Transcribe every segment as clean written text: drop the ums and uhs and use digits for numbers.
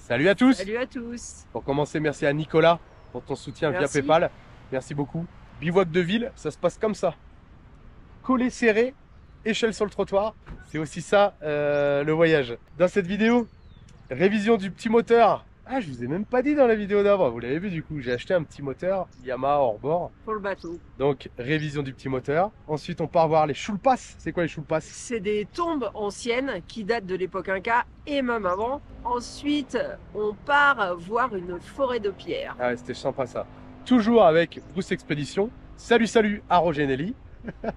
Salut à tous. Salut à tous. Pour commencer, merci à Nicolas pour ton soutien via PayPal. Merci beaucoup. Bivouac de ville, ça se passe comme ça. Collé serré, échelle sur le trottoir. C'est aussi ça le voyage. Dans cette vidéo, révision du petit moteur. Ah, je vous ai même pas dit dans la vidéo d'avant, vous l'avez vu du coup, j'ai acheté un petit moteur Yamaha hors bord. Pour le bateau. Donc, révision du petit moteur. Ensuite, on part voir les choulpas. C'est quoi les choulpas? C'est des tombes anciennes qui datent de l'époque Inca et même avant. Ensuite, on part voir une forêt de pierres. Ah ouais, c'était sympa ça. Toujours avec Bruce Expédition. Salut, salut à Roger Nelly.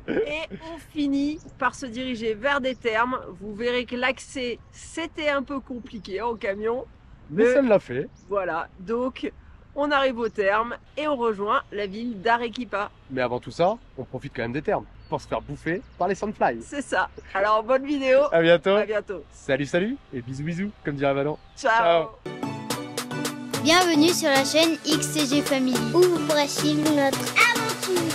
Et on finit par se diriger vers des thermes. Vous verrez que l'accès, c'était un peu compliqué en camion. Mais ça l'a fait. Voilà, donc on arrive au terme et on rejoint la ville d'Arequipa. Mais avant tout ça, on profite quand même des termes pour se faire bouffer par les Sandfly. C'est ça. Alors bonne vidéo. À bientôt. À bientôt. Salut, salut et bisous, bisous, comme dirait Valent. Ciao. Bienvenue sur la chaîne XCG Family, où vous pourrez suivre notre aventure.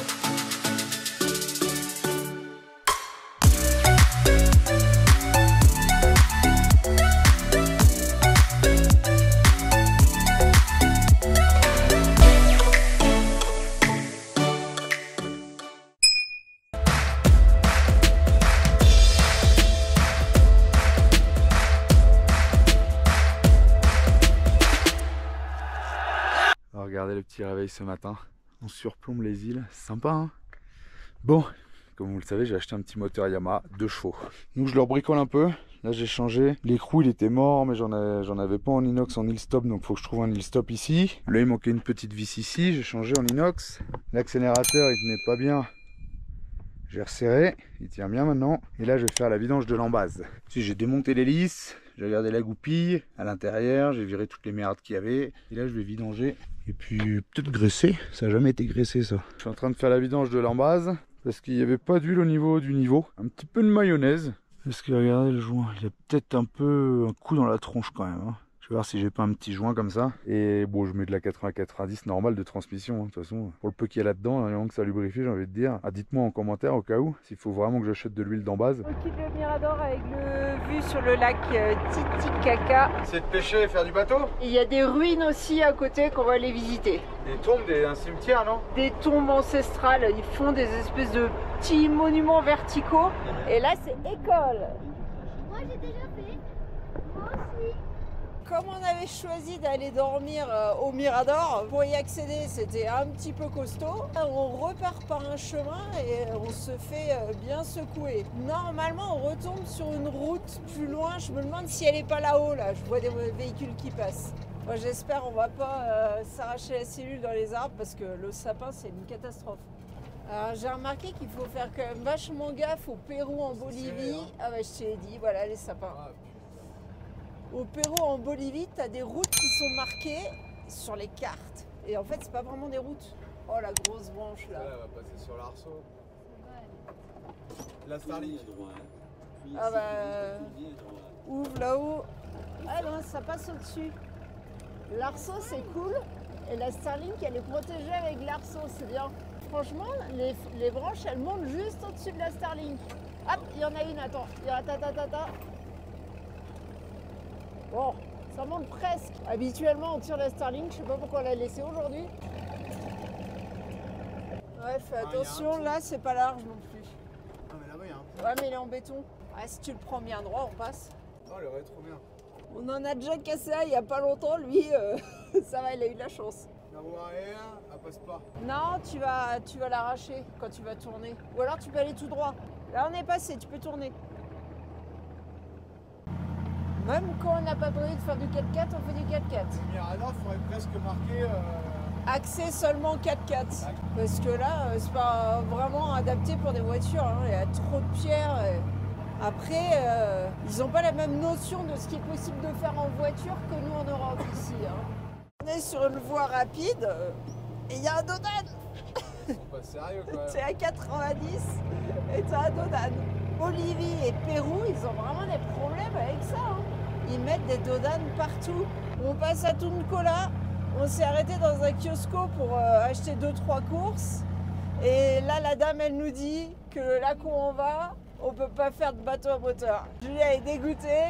Regardez le petit réveil ce matin, on surplombe les îles, c'est sympa hein. Bon, comme vous le savez, j'ai acheté un petit moteur Yamaha 2 chevaux. Donc je le rebricole un peu, là j'ai changé, l'écrou il était mort mais j'en avais pas en inox en il-stop, donc faut que je trouve un il-stop ici. Là il manquait une petite vis ici, j'ai changé en inox. L'accélérateur il tenait pas bien, j'ai resserré, il tient bien maintenant. Et là je vais faire la vidange de l'embase. J'ai démonté l'hélice, j'ai regardé la goupille à l'intérieur, j'ai viré toutes les merdes qu'il y avait. Et là je vais vidanger. Et puis peut-être graisser, ça n'a jamais été graissé ça. Je suis en train de faire la vidange de l'embase parce qu'il n'y avait pas d'huile au niveau du niveau. Un petit peu de mayonnaise. Parce que regardez le joint, il a peut-être un peu un coup dans la tronche quand même hein. Je vais voir si j'ai pas un petit joint comme ça. Et bon, je mets de la 80-90 normale de transmission. Hein. De toute façon, pour le peu qu'il y a là-dedans, il y a que ça lubrifie, j'ai envie de dire. Ah, dites-moi en commentaire au cas où, s'il faut vraiment que j'achète de l'huile d'embase. On quitte le Mirador avec le vue sur le lac Titicaca. C'est de pêcher et faire du bateau. Il y a des ruines aussi à côté qu'on va aller visiter. Des tombes d'un cimetière, non? Des tombes ancestrales, ils font des espèces de petits monuments verticaux. Et là, c'est école. Moi j'ai déjà fait. Moi aussi. Comme on avait choisi d'aller dormir au Mirador, pour y accéder c'était un petit peu costaud. On repart par un chemin et on se fait bien secouer. Normalement on retombe sur une route plus loin, je me demande si elle n'est pas là-haut là, je vois des véhicules qui passent. Moi j'espère on va pas s'arracher la cellule dans les arbres parce que le sapin c'est une catastrophe. Alors j'ai remarqué qu'il faut faire quand même vachement gaffe au Pérou, en Bolivie. Ah bah je te l'ai dit, voilà les sapins. Au Pérou, en Bolivie, tu as des routes qui sont marquées sur les cartes. Et en fait, c'est pas vraiment des routes. Oh, la grosse branche là. Là, elle va passer sur l'Arceau. La Starlink. Ah bah. Ouvre là-haut. Ah non, ça passe au-dessus. L'Arceau, c'est cool. Et la Starlink, elle est protégée avec l'Arceau, c'est bien. Franchement, les branches, elles montent juste au-dessus de la Starlink. Hop, il y en a une, attends. Il y a ta. Bon, ça monte presque. Habituellement, on tire la Starlink, je sais pas pourquoi on l'a laissé aujourd'hui. Ouais, fais attention, là, c'est pas large non plus. Ah, mais là-bas, il y a un pont. Ouais, mais il est en béton. Ouais, si tu le prends bien droit, on passe. Oh, le est trop bien. On en a déjà cassé un il y a pas longtemps, lui, ça va, il a eu de la chance. La roue arrière, elle passe pas. Non, tu vas l'arracher quand tu vas tourner. Ou alors tu peux aller tout droit. Là, on est passé, tu peux tourner. Même quand on n'a pas prévu de faire du 4x4, on fait du 4x4. Le Mirador, il faudrait presque marquer... Accès seulement 4x4. Parce que là, c'est pas vraiment adapté pour des voitures. Hein. Il y a trop de pierres. Après, ils n'ont pas la même notion de ce qui est possible de faire en voiture que nous en Europe ici. Hein. On est sur une voie rapide et il y a un dodan. C'est pas sérieux quoi. C'est à 90 et t'as un dodan. Bolivie et Pérou, ils ont vraiment des problèmes avec ça. Hein. Ils mettent des dodanes partout. On passe à Tuncola, on s'est arrêté dans un kiosco pour acheter 2-3 courses. Et là, la dame, elle nous dit que là où on va, on peut pas faire de bateau à moteur. Julia est dégoûtée.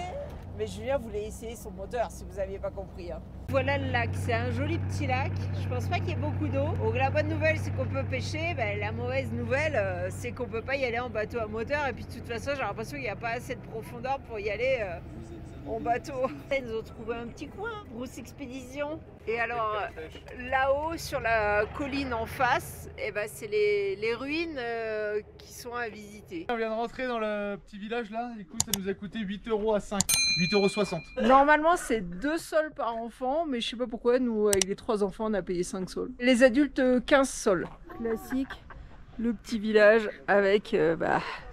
Mais Julien voulait essayer son moteur, si vous n'aviez pas compris. Hein. Voilà le lac, c'est un joli petit lac. Je pense pas qu'il y ait beaucoup d'eau. Donc la bonne nouvelle, c'est qu'on peut pêcher. Ben, la mauvaise nouvelle, c'est qu'on peut pas y aller en bateau à moteur. Et puis de toute façon, j'ai l'impression qu'il n'y a pas assez de profondeur pour y aller en bateau. Ils nous ont trouvé un petit coin, grosse expédition. Et alors là-haut, sur la colline en face, eh ben, c'est les ruines qui sont à visiter. On vient de rentrer dans le petit village là, du coup ça nous a coûté 8 € à 5, 8,60 €. Normalement c'est 2 sols par enfant, mais je sais pas pourquoi, nous avec les 3 enfants on a payé 5 sols. Les adultes 15 sols. Classique, le petit village avec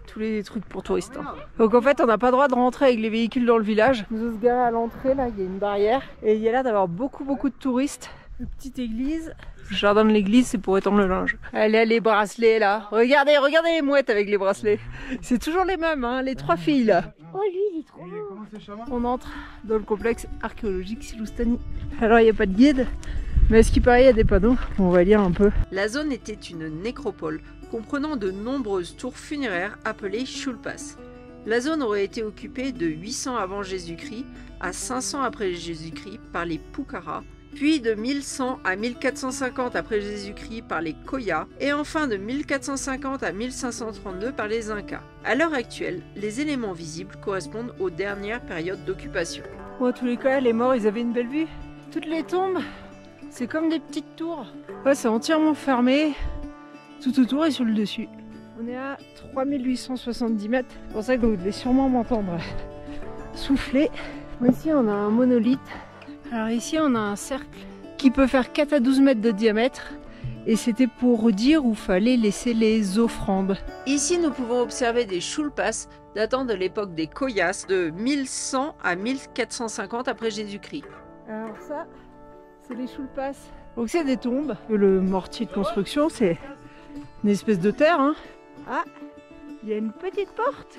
tous les trucs pour touristes. Hein. Donc en fait on n'a pas le droit de rentrer avec les véhicules dans le village. Nous allons se garer à l'entrée, là il y a une barrière et il y a l'air d'avoir beaucoup de touristes. Une petite église. Le jardin de l'église c'est pour étendre le linge. Allez, les bracelets là. Regardez les mouettes avec les bracelets. C'est toujours les mêmes, hein, les 3 filles là. Oh lui il est trop beau. On entre dans le complexe archéologique Silustani. Alors il n'y a pas de guide, mais à ce qui paraît il y a des panneaux. On va lire un peu. La zone était une nécropole comprenant de nombreuses tours funéraires appelées Shulpas. La zone aurait été occupée de 800 avant Jésus-Christ à 500 après Jésus-Christ par les Pucara, puis de 1100 à 1450 après Jésus-Christ par les Koya, et enfin de 1450 à 1532 par les Incas. À l'heure actuelle, les éléments visibles correspondent aux dernières périodes d'occupation. En tous les cas, les morts, ils avaient une belle vue. Toutes les tombes, c'est comme des petites tours. Ouais, c'est entièrement fermé, tout autour et sur le dessus. On est à 3870 mètres, c'est pour ça que vous devez sûrement m'entendre souffler. Ici, on a un monolithe. Alors ici on a un cercle qui peut faire 4 à 12 mètres de diamètre et c'était pour dire où fallait laisser les offrandes. Ici nous pouvons observer des Shulpas datant de l'époque des Koyas de 1100 à 1450 après Jésus-Christ. Alors ça c'est les Shulpas. Donc c'est des tombes. Le mortier de construction c'est une espèce de terre. Hein. Ah, il y a une petite porte.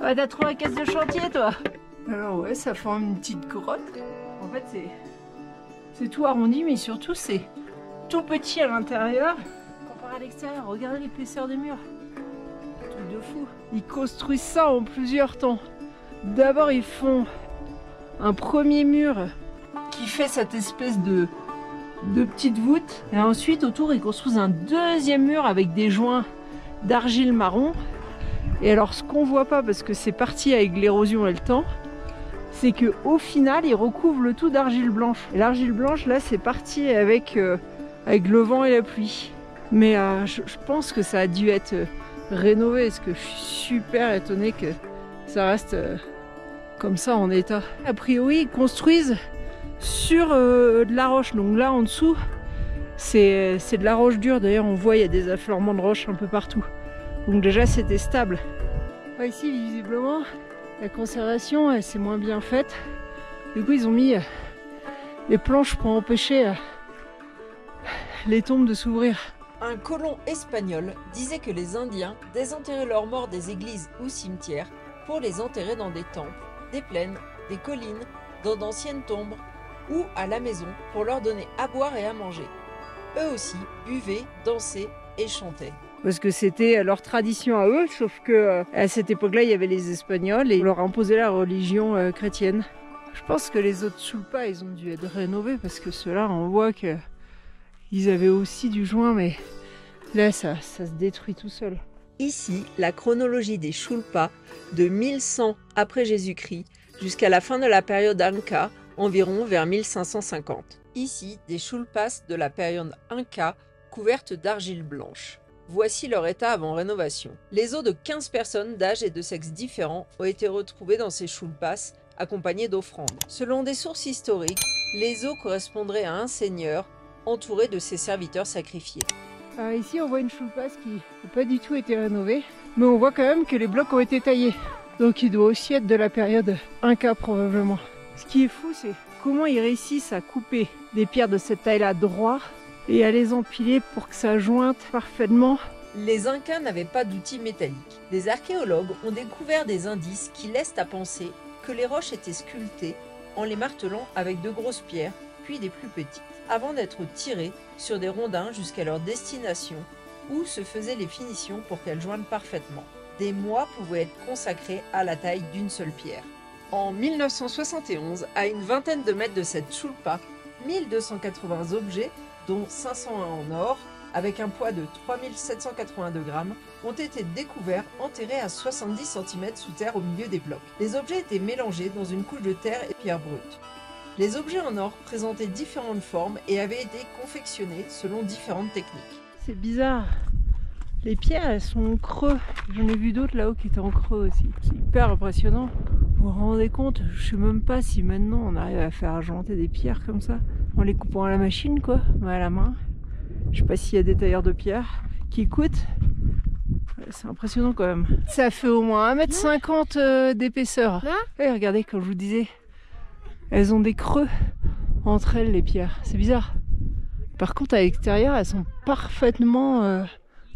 Ah, t'as trouvé la caisse de chantier toi. Alors ouais, ça forme une petite grotte. En fait, c'est tout arrondi, mais surtout c'est tout petit à l'intérieur. Comparé à l'extérieur, regardez l'épaisseur des murs. Truc de fou. Ils construisent ça en plusieurs temps. D'abord, ils font un premier mur qui fait cette espèce de petite voûte. Et ensuite, autour, ils construisent un deuxième mur avec des joints d'argile marron. Et alors, ce qu'on voit pas, parce que c'est parti avec l'érosion et le temps, c'est qu'au final, ils recouvrent le tout d'argile blanche. Et l'argile blanche, là, c'est parti avec le vent et la pluie. Mais je pense que ça a dû être rénové, parce que je suis super étonnée que ça reste comme ça en état. A priori, ils construisent sur de la roche. Donc là, en dessous, c'est de la roche dure. D'ailleurs, on voit, il y a des affleurements de roches un peu partout. Donc déjà, c'était stable. Ici, visiblement, la conservation, c'est moins bien faite. Du coup, ils ont mis des planches pour empêcher les tombes de s'ouvrir. Un colon espagnol disait que les Indiens désenterraient leurs morts des églises ou cimetières pour les enterrer dans des temples, des plaines, des collines, dans d'anciennes tombes ou à la maison pour leur donner à boire et à manger. Eux aussi buvaient, dansaient et chantaient. Parce que c'était leur tradition à eux, sauf que à cette époque-là, il y avait les Espagnols et on leur imposait la religion chrétienne. Je pense que les autres Shulpas, ils ont dû être rénovés parce que ceux-là, on voit qu'ils avaient aussi du joint, mais là, ça se détruit tout seul. Ici, la chronologie des Shulpas de 1100 après Jésus-Christ jusqu'à la fin de la période Inca, environ vers 1550. Ici, des Shulpas de la période Inca couvertes d'argile blanche. Voici leur état avant rénovation. Les os de 15 personnes d'âge et de sexe différents ont été retrouvés dans ces Shulpas, accompagnés d'offrandes. Selon des sources historiques, les os correspondraient à un seigneur entouré de ses serviteurs sacrifiés. Alors ici, on voit une Shulpas qui n'a pas du tout été rénovée, mais on voit quand même que les blocs ont été taillés. Donc il doit aussi être de la période Inca probablement. Ce qui est fou, c'est comment ils réussissent à couper des pierres de cette taille-là droit et à les empiler pour que ça jointe parfaitement. Les Incas n'avaient pas d'outils métalliques. Des archéologues ont découvert des indices qui laissent à penser que les roches étaient sculptées en les martelant avec de grosses pierres, puis des plus petites, avant d'être tirées sur des rondins jusqu'à leur destination, où se faisaient les finitions pour qu'elles joignent parfaitement. Des mois pouvaient être consacrés à la taille d'une seule pierre. En 1971, à une vingtaine de mètres de cette chulpa, 1280 objets, dont 501 en or, avec un poids de 3782 grammes, ont été découverts enterrés à 70 cm sous terre au milieu des blocs. Les objets étaient mélangés dans une couche de terre et pierre brute. Les objets en or présentaient différentes formes et avaient été confectionnés selon différentes techniques. C'est bizarre. Les pierres, elles sont en creux. J'en ai vu d'autres là-haut qui étaient en creux aussi. C'est hyper impressionnant. Vous vous rendez compte? Je sais même pas si maintenant on arrive à faire argenter des pierres comme ça, en les coupant à la machine quoi, à la main. Je sais pas s'il y a des tailleurs de pierre qui écoutent. C'est impressionnant quand même. Ça fait au moins 1,50 m d'épaisseur. Et regardez, comme je vous disais, elles ont des creux entre elles les pierres. C'est bizarre. Par contre à l'extérieur, elles sont parfaitement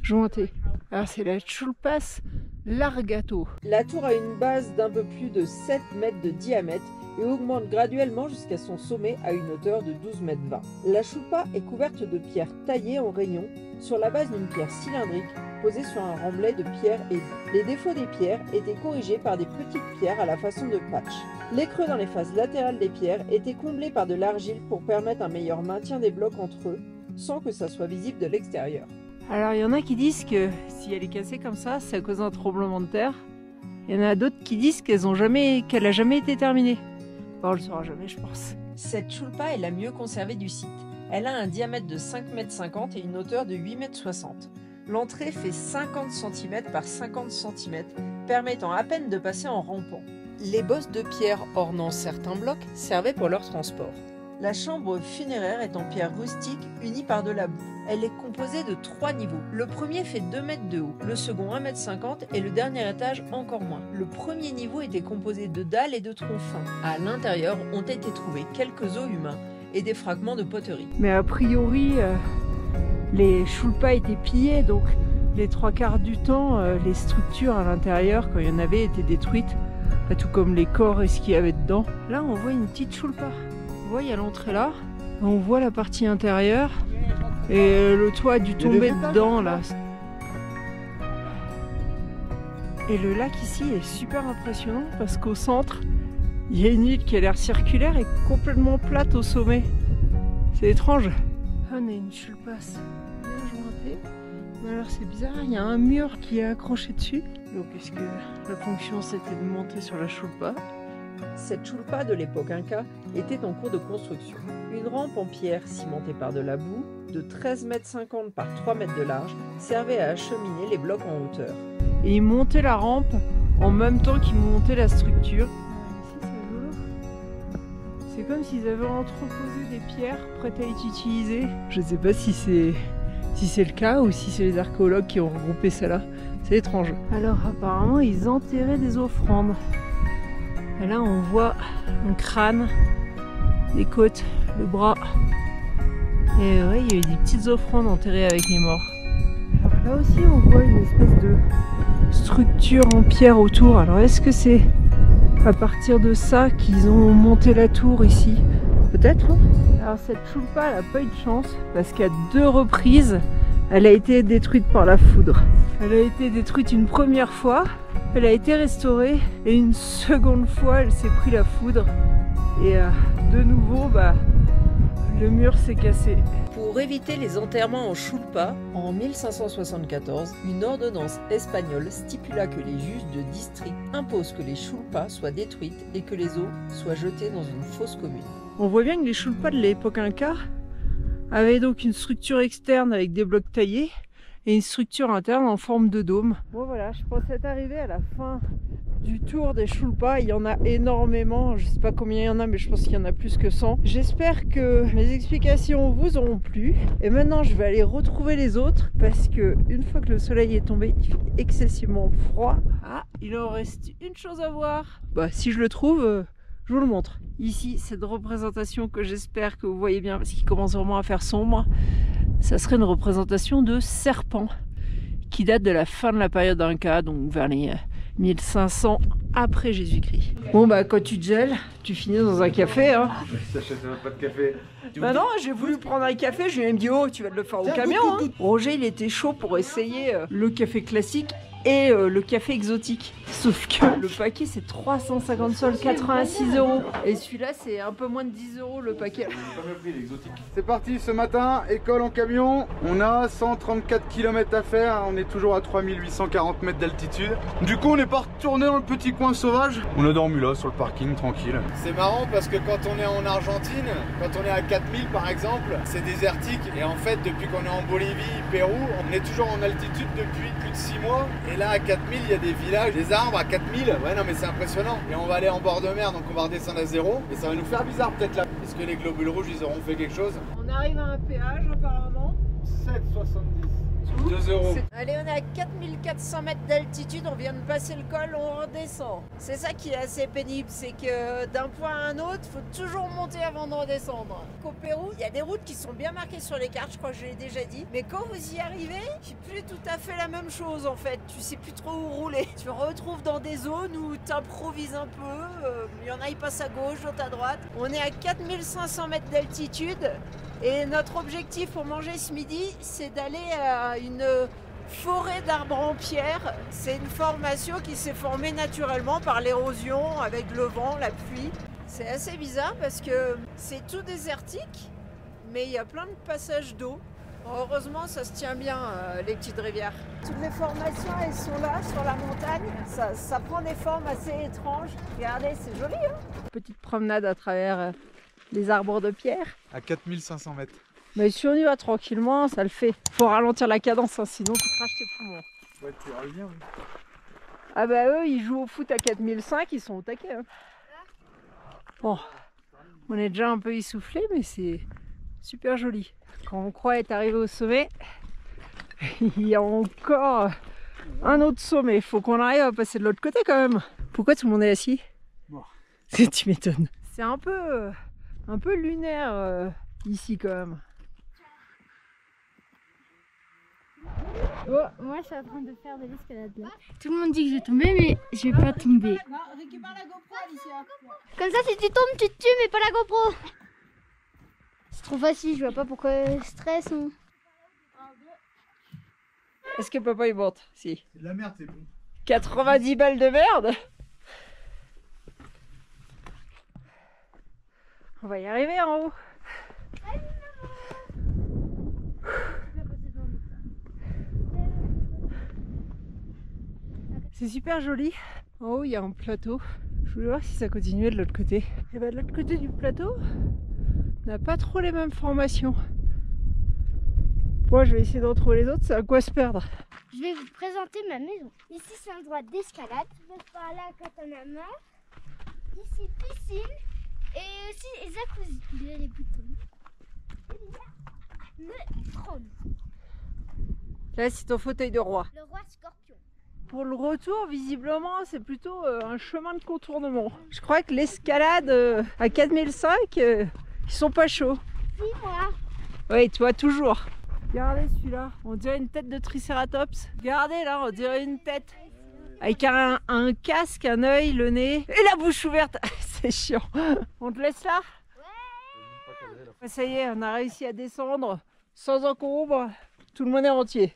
jointées. Alors c'est la Chulpas Largato. La tour a une base d'un peu plus de 7 mètres de diamètre et augmente graduellement jusqu'à son sommet à une hauteur de 12,20 mètres. La chulpa est couverte de pierres taillées en rayon sur la base d'une pierre cylindrique posée sur un remblai de pierre aiguë. Les défauts des pierres étaient corrigés par des petites pierres à la façon de patch. Les creux dans les faces latérales des pierres étaient comblés par de l'argile pour permettre un meilleur maintien des blocs entre eux sans que ça soit visible de l'extérieur. Alors il y en a qui disent que si elle est cassée comme ça, c'est à cause d'un tremblement de terre. Il y en a d'autres qui disent qu'elle n'a jamais été terminée. Bon, on le saura jamais, je pense. Cette chulpa est la mieux conservée du site. Elle a un diamètre de 5,50 m et une hauteur de 8,60 m. L'entrée fait 50 cm par 50 cm, permettant à peine de passer en rampant. Les bosses de pierre ornant certains blocs servaient pour leur transport. La chambre funéraire est en pierre rustique unie par de la boue. Elle est composée de 3 niveaux. Le premier fait 2 mètres de haut, le second 1,50 m et le dernier étage encore moins. Le premier niveau était composé de dalles et de troncs fins. À l'intérieur ont été trouvés quelques os humains et des fragments de poterie. Mais a priori, les chulpas étaient pillés, donc les 3/4 du temps, les structures à l'intérieur, quand il y en avait, étaient détruites, tout comme les corps et ce qu'il y avait dedans. Là, on voit une petite chulpa. On voit, il y a l'entrée là, on voit la partie intérieure et le toit a dû tomber dedans là. Et le lac ici est super impressionnant parce qu'au centre, il y a une île qui a l'air circulaire et complètement plate au sommet. C'est étrange. On a une chulpas bien jointée. Mais alors c'est bizarre, il y a un mur qui est accroché dessus. Donc est-ce que la fonction c'était de monter sur la chulpa? Cette chulpa de l'époque Inca était en cours de construction. Une rampe en pierre cimentée par de la boue, de 13,50 m par 3 mètres de large, servait à acheminer les blocs en hauteur. Et ils montaient la rampe en même temps qu'ils montaient la structure. C'est comme s'ils avaient entreposé des pierres prêtes à être utilisées. Je ne sais pas si c'est le cas ou si c'est les archéologues qui ont regroupé ça là. C'est étrange. Alors apparemment ils enterraient des offrandes. Et là on voit un crâne, des côtes, le bras. Et ouais, il y a eu des petites offrandes enterrées avec les morts. Alors là aussi on voit une espèce de structure en pierre autour. Alors est-ce que c'est à partir de ça qu'ils ont monté la tour ici? Peut-être hein. Alors cette chulpa elle n'a pas eu de chance parce qu'à 2 reprises elle a été détruite par la foudre. Elle a été détruite une première fois, elle a été restaurée et une seconde fois elle s'est pris la foudre et de nouveau le mur s'est cassé. Pour éviter les enterrements en chulpa, en 1574, une ordonnance espagnole stipula que les juges de district imposent que les chulpas soient détruites et que les os soient jetés dans une fosse commune. On voit bien que les chulpas de l'époque Inca avaient donc une structure externe avec des blocs taillés et une structure interne en forme de dôme. Bon voilà, je pense être arrivé à la fin du tour des chulpas. Il y en a énormément, je sais pas combien il y en a mais je pense qu'il y en a plus que 100. J'espère que mes explications vous auront plu et maintenant je vais aller retrouver les autres parce que une fois que le soleil est tombé il fait excessivement froid. Ah, il en reste une chose à voir. Si je le trouve je vous le montre. Ici cette représentation que j'espère que vous voyez bien parce qu'il commence vraiment à faire sombre, ça serait une représentation de serpent qui date de la fin de la période Inca, donc vers les 1500 après Jésus-Christ. Bon quand tu te gèles, tu finis dans un café hein. T'achètes pas de café. Non, j'ai voulu prendre un café, je lui ai dit oh tu vas te le faire au camion hein. Roger il était chaud pour essayer le café classique et le café exotique. Sauf que le paquet c'est 350 sols, 86 €. Et celui-là c'est un peu moins de 10 € le paquet. C'est parti ce matin, école en camion. On a 134 km à faire, on est toujours à 3840 mètres d'altitude. Du coup on est pas retourné dans le petit coin sauvage. On a dormi là sur le parking tranquille. C'est marrant parce que quand on est en Argentine, quand on est à 4000 par exemple, c'est désertique. Et en fait depuis qu'on est en Bolivie, Pérou, on est toujours en altitude depuis plus de 6 mois. Et là à 4000 il y a des villages, des arbres à 4000. Ouais non mais c'est impressionnant. Et on va aller en bord de mer, donc on va redescendre à 0. Et ça va nous faire bizarre peut-être là. Est-ce que les globules rouges ils auront fait quelque chose? On arrive à un péage apparemment. 7,70. 2 €. Allez, on est à 4400 mètres d'altitude, on vient de passer le col, on redescend. C'est ça qui est assez pénible, c'est que d'un point à un autre, il faut toujours monter avant de redescendre. Au Pérou, il y a des routes qui sont bien marquées sur les cartes, je crois que je l'ai déjà dit. Mais quand vous y arrivez, c'est plus tout à fait la même chose en fait. Tu sais plus trop où rouler. Tu te retrouves dans des zones où tu improvises un peu. Il y en a, ils passent à gauche, d'autres à droite. On est à 4500 mètres d'altitude. Et notre objectif pour manger ce midi, c'est d'aller à une forêt d'arbres en pierre. C'est une formation qui s'est formée naturellement par l'érosion, avec le vent, la pluie. C'est assez bizarre parce que c'est tout désertique, mais il y a plein de passages d'eau. Heureusement, ça se tient bien, les petites rivières. Toutes les formations, elles sont là, sur la montagne. Ça prend des formes assez étranges. Regardez, c'est joli, hein? Petite promenade à travers les arbres de pierre. À 4500 mètres. Mais si on y va tranquillement, ça le fait. Faut ralentir la cadence, hein, sinon tu craches tes poumons. Ouais, tu reviens. Oui. Ah bah eux, ils jouent au foot à 4005, ils sont au taquet. Hein. Bon, on est déjà un peu essoufflé, mais c'est super joli. Quand on croit être arrivé au sommet, il y a encore un autre sommet. Il faut qu'on arrive à passer de l'autre côté quand même. Pourquoi tout le monde est assis? Mort. Tu m'étonnes. C'est un peu lunaire ici quand même. Oh, moi je suis en train de faire de l'escalade là. Tout le monde dit que je vais tomber, mais je vais pas tomber. Non, récupère la GoPro, Alicia. Comme ça, si tu tombes, tu te tues, mais pas la GoPro. C'est trop facile, je vois pas pourquoi je stresse. Ou... Est-ce que papa il monte? Si. C'est de la merde, c'est bon. 90 balles de merde. On va y arriver en haut. C'est super joli. En haut, il y a un plateau. Je voulais voir si ça continuait de l'autre côté. Et bien de l'autre côté du plateau, on n'a pas trop les mêmes formations. Moi, je vais essayer de retrouver les autres, c'est à quoi se perdre. Je vais vous présenter ma maison. Ici, c'est un endroit d'escalade. Tu peux par là quand on a marre. Ici, piscine. Et aussi jacuzzi. Il y a les boutons. Et il y a le trône. Là, c'est ton fauteuil de roi. Le roi scorpion. Pour le retour, visiblement, c'est plutôt un chemin de contournement. Je crois que l'escalade à 4005, ils sont pas chauds. Si, moi. Oui, toi, toujours. Regardez celui-là, on dirait une tête de Triceratops. Regardez là, on dirait une tête. Avec un casque, un œil, le nez et la bouche ouverte. C'est chiant. On te laisse là? Ouais. Ça y est, on a réussi à descendre sans encombre. Tout le monde est entier.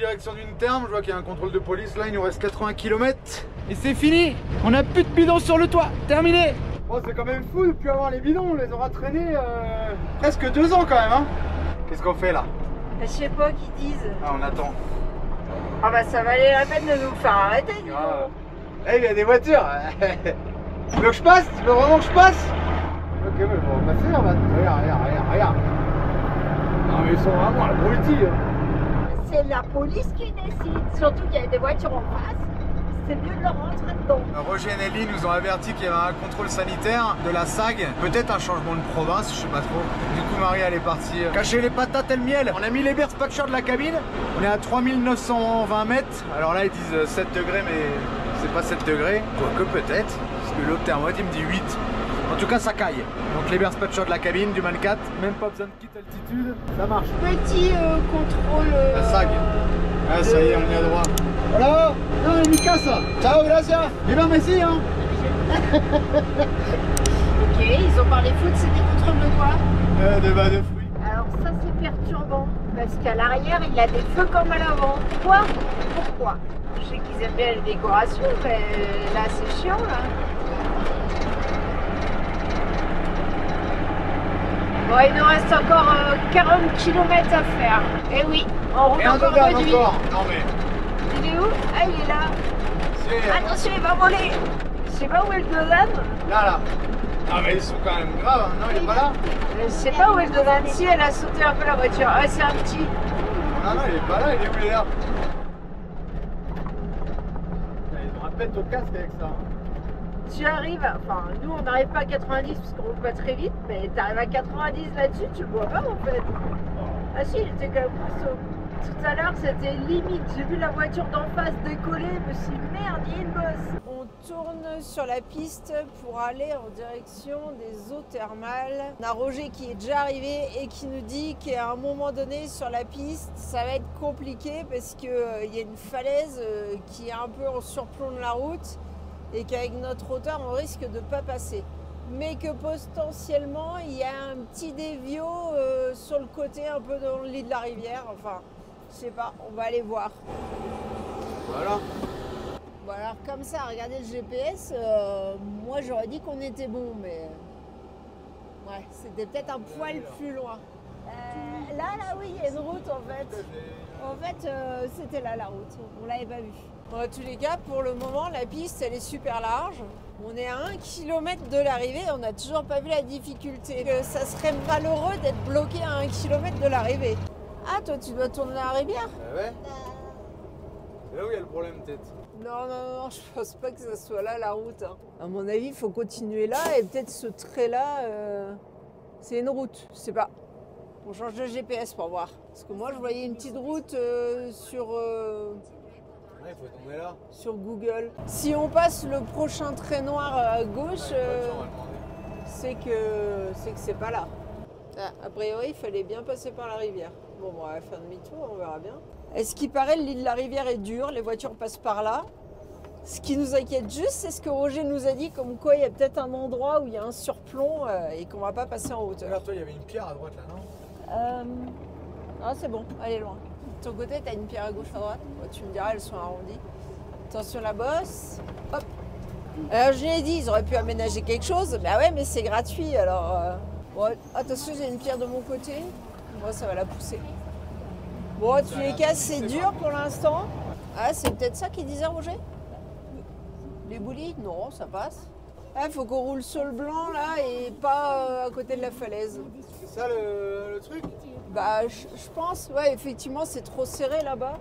direction d'une terme, je vois qu'il y a un contrôle de police, là il nous reste 80 km. Et c'est fini, on n'a plus de bidons sur le toit, terminé. Bon, c'est quand même fou de plus avoir les bidons, on les aura traînés presque 2 ans quand même. Hein. Qu'est-ce qu'on fait là? Je sais pas qu'ils disent. Ah, on attend. Ah bah ça valait la peine de nous faire arrêter. Ah. Eh, il y a des voitures. Tu veux que je passe? Tu veux vraiment que je passe? Ok, mais on va passer, on va... Regarde. Non mais ils sont vraiment abrutis. C'est la police qui décide, surtout qu'il y a des voitures en face. C'est mieux de leur rentrer dedans. Roger et Nelly nous ont averti qu'il y avait un contrôle sanitaire de la SAG, peut-être un changement de province, je sais pas trop. Du coup Marie elle est partie cacher les patates et le miel. On a mis les bear patchers de la cabine, on est à 3920 mètres. Alors là ils disent 7 degrés mais c'est pas 7 degrés, quoique peut-être, parce que l'autre thermomètre il me dit 8. En tout cas ça caille. Donc les bear patchers de la cabine, du Man 4, même pas besoin de kit altitude, ça marche. Petit contrôle. La SAG. Ah ça y est, on y a droit. Voilà. Non, Mika ça. Ciao, gracias. Viva Messi, hein. Ok, ils ont parlé foot, c'est des contrôles de quoi? De bas de fruits. Alors ça c'est perturbant, parce qu'à l'arrière il a des feux comme à l'avant. Pourquoi? Je sais qu'ils aiment bien les décorations, mais là c'est chiant là. Bon, il nous reste encore 40 km à faire. Et oui, on roule encore réduit. Non mais... Il est où? Ah, il est là. Attention, il va voler. Je sais pas où est le Dolan. Là. Ah mais ils sont quand même graves, hein. Non il est pas là. Je sais pas où est le Dolan. Si, elle a sauté un peu la voiture. Ah, c'est un petit. Non, il est pas là, il est où il est là? Ils ont un pète au casque avec ça. Tu arrives, enfin nous on n'arrive pas à 90 parce qu'on roule pas très vite, mais tu arrives à 90 là-dessus, tu le vois pas en fait. Ah si, il était quand même costaud. Tout à l'heure c'était limite, j'ai vu la voiture d'en face décoller, je me suis dit merde, il y a une bosse. On tourne sur la piste pour aller en direction des eaux thermales. On a Roger qui est déjà arrivé et qui nous dit qu'à un moment donné sur la piste, ça va être compliqué parce qu'il y a une falaise qui est un peu en surplomb de la route. Et qu'avec notre hauteur, on risque de ne pas passer. Mais que potentiellement, il y a un petit dévio sur le côté, un peu dans le lit de la rivière. Enfin, je sais pas, on va aller voir. Voilà. Bon alors comme ça, regardez le GPS, moi j'aurais dit qu'on était bon, mais... Ouais, c'était peut-être un poil plus loin. Là, oui, il y a une route en fait. En fait, c'était là la route, on l'avait pas vue. En tous les cas, pour le moment, la piste, elle est super large. On est à 1 km de l'arrivée, on n'a toujours pas vu la difficulté. Ça serait malheureux d'être bloqué à 1 km de l'arrivée. Ah, toi, tu dois tourner la rivière? Ouais. C'est là où il y a le problème, peut-être. Non, je pense pas que ça soit là la route. Hein. À mon avis, il faut continuer là et peut-être ce trait-là, c'est une route. Je sais pas. On change de GPS pour voir. Parce que moi, je voyais une petite route sur... Ouais, il faut tomber là. Sur Google. Si on passe le prochain trait noir à gauche, c'est que c'est pas là. Ah, a priori, il fallait bien passer par la rivière. Bon, on va faire demi-tour, on verra bien. Est-ce qu'il paraît, le lit de la rivière est dur, les voitures passent par là. Ce qui nous inquiète juste, c'est ce que Roger nous a dit, comme quoi il y a peut-être un endroit où il y a un surplomb et qu'on va pas passer en hauteur. Regarde, toi, il y avait une pierre à droite là, non? Ah, c'est bon, elle est loin. De ton côté, tu as une pierre à gauche, à droite. Bon, tu me diras, elles sont arrondies. Attention la bosse. Hop. Alors, je l'ai dit, ils auraient pu aménager quelque chose. Bah ouais, mais c'est gratuit, alors... Bon, attention, j'ai une pierre de mon côté. Bon, ça va la pousser. Bon, tous les cas, c'est dur pour l'instant. Ah, c'est peut-être ça qu'il disait, Roger? Les boulis? Non, ça passe. Il faut qu'on roule sur le blanc, là, et pas à côté de la falaise. C'est ça le truc? Bah, je pense, ouais, effectivement, c'est trop serré là-bas.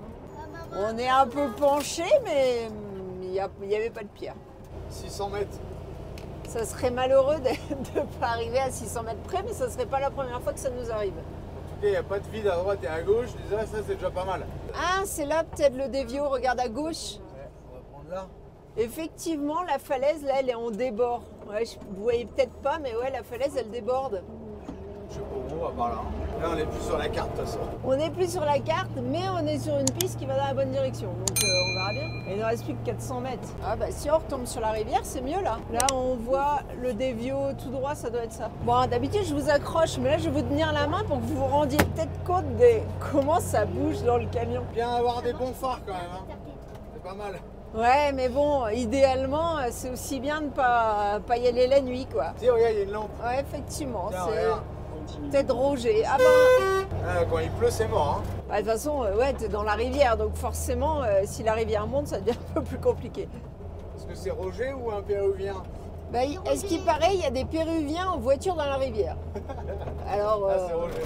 On est un peu penché, mais il n'y avait pas de pierre. 600 mètres. Ça serait malheureux de ne pas arriver à 600 mètres près, mais ça ne serait pas la première fois que ça nous arrive. En tout cas, il n'y a pas de vide à droite et à gauche. Déjà, ça, c'est déjà pas mal. Ah, c'est là peut-être le dévio, regarde à gauche. Ouais, on va prendre là. Effectivement, la falaise, là, elle est en débord. Ouais, vous voyez peut-être pas, mais ouais, la falaise, elle déborde. Je sais pas où on va par là. Là, on est plus sur la carte, de toute façon. On n'est plus sur la carte, mais on est sur une piste qui va dans la bonne direction. Donc on verra bien. Il ne reste plus que 400 mètres. Ah bah si on retombe sur la rivière, c'est mieux là. Là, on voit le dévio tout droit, ça doit être ça. Bon, d'habitude, je vous accroche, mais là, je vais vous tenir la main pour que vous vous rendiez peut-être compte de comment ça bouge dans le camion. Bien avoir des bons phares quand même. Hein. C'est pas mal. Ouais, mais bon, idéalement, c'est aussi bien de pas y aller la nuit, quoi. Tu sais, regarde, il y a une lampe. Ouais, effectivement, c'est peut-être Roger. Ah ben... Ah, quand il pleut, c'est mort. Hein. Bah, de toute façon, ouais, t'es dans la rivière, donc forcément, si la rivière monte, ça devient un peu plus compliqué. Est-ce que c'est Roger ou un Péruvien? Bah, est-ce qu'il paraît, il y a des Péruviens en voiture dans la rivière. Alors, ah, c'est Roger.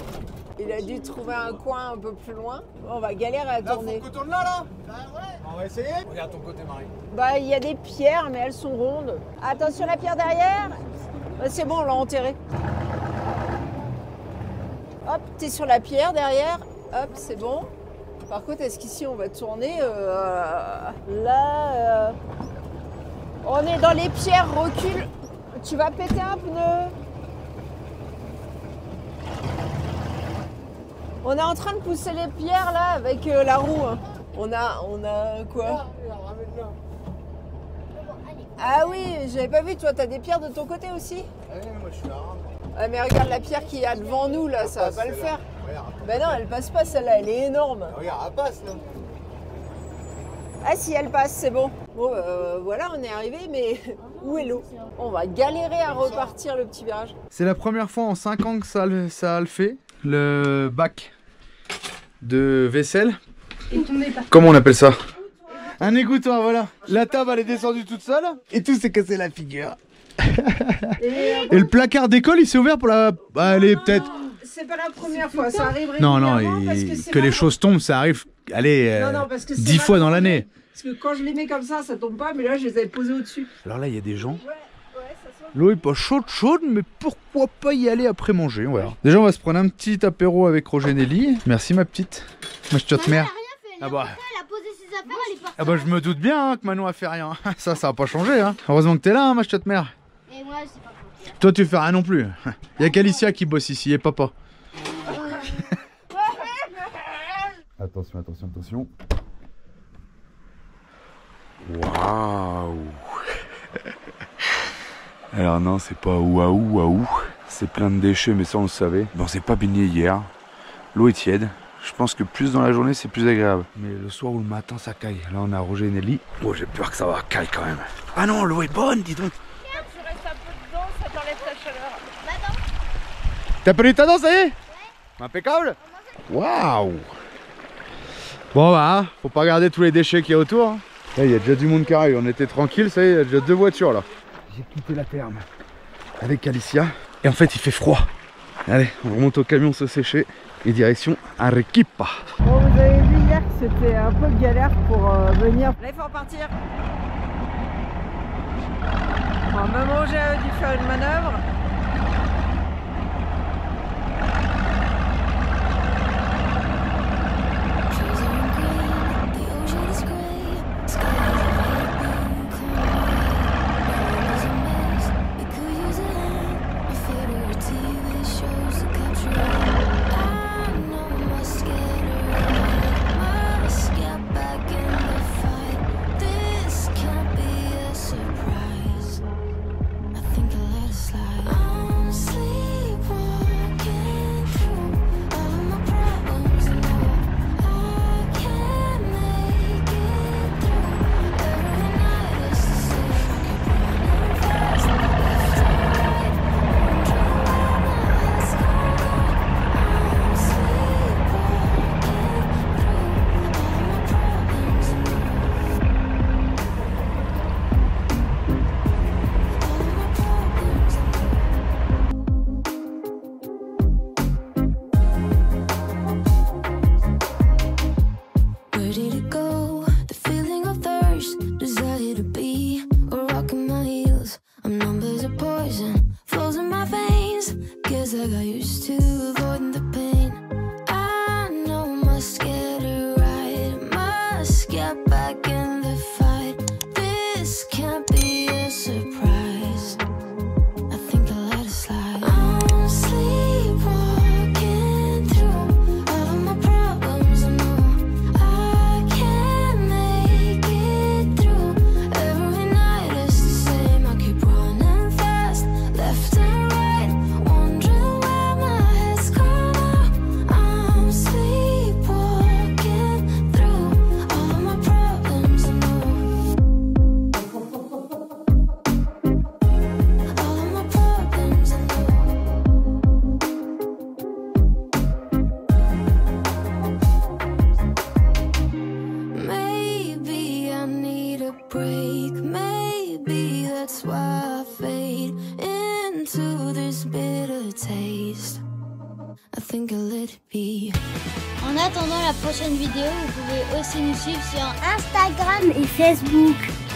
Il a dû trouver un coin un peu plus loin. On va galérer à tourner. Là, faut qu'on tourne là. Bah ouais. On va essayer. Regarde ton côté, Marie. Bah, il y a des pierres, mais elles sont rondes. Attention, la pierre derrière. Bah, c'est bon, on l'a enterrée. Hop, t'es sur la pierre derrière. Hop, c'est bon. Par contre, est-ce qu'ici, on va tourner là, on est dans les pierres, recule. Tu vas péter un pneu. On est en train de pousser les pierres là avec la roue. Hein. On a quoi? Ah oui, j'avais pas vu, toi t'as des pierres de ton côté aussi? Ah oui, moi je suis là. Ah mais regarde la pierre qu'il y a devant nous là, ça va pas le faire. Ben non, elle passe pas celle-là, elle est énorme. Regarde, elle passe là. Ah si, elle passe, c'est bon. Bon, voilà, on est arrivé, mais où est l'eau? On va galérer à repartir le petit virage. C'est la première fois en 5 ans que ça le fait. Le bac de vaisselle. Comment on appelle ça? Un égouttoir, voilà. La table, elle est descendue toute seule et tout s'est cassé la figure. Et le placard d'école, il s'est ouvert pour la... Bah, elle est peut-être... C'est pas la première fois, ça arrive Non, régulièrement. que les choses tombent, ça arrive, allez, 10 fois dans l'année. Parce que quand je les mets comme ça tombe pas, mais là, je les avais posés au-dessus. Alors là, il y a des gens. Ouais, ça sent. L'eau est pas chaude, mais pourquoi pas y aller après manger, on verra. Déjà, on va se prendre un petit apéro avec Roger Nelly. Merci, ma petite. Ma chiotte mère. Elle a posé ses affaires, elle est partie. Ah bah je me doute bien hein, que Manon a fait rien. Ça va pas changer. Hein. Heureusement que t'es là, hein, ma chiotte mère. Et moi, je sais pas quoi. Toi, tu fais rien non plus. Il y a qu'Alicia qui bosse ici et papa. Attention. Waouh. Alors non, c'est pas waouh. C'est plein de déchets, mais ça on le savait. Bon, c'est pas baigné hier. L'eau est tiède. Je pense que plus dans la journée, c'est plus agréable. Mais le soir ou le matin, ça caille. Là, on a Roger et Nelly. Oh, j'ai peur que ça va caille quand même. Ah non, l'eau est bonne, dis donc. Quand tu restes un peu dedans, ça t'enlève ta chaleur. Bah non. T'as pas les ta ça y est? Ouais. Impeccable. Waouh. Bon bah, faut pas regarder tous les déchets qu'il y a autour. Hein. Là, il y a déjà du monde qui arrive. On était tranquille, ça y est, il y a déjà 2 voitures là. J'ai quitté la ferme avec Alicia. Et en fait, il fait froid. Allez, on remonte au camion se sécher. Et direction Arequipa. Bon, vous avez vu hier que c'était un peu galère pour venir. Là, il faut repartir. Bon, maman, j'ai dû faire une manœuvre. Surprise. I think I let it slide. I'm sleepwalking. be, that's why I fade into this bitter taste. I think I'll let it be. En attendant la prochaine vidéo, vous pouvez aussi nous suivre sur Instagram et Facebook.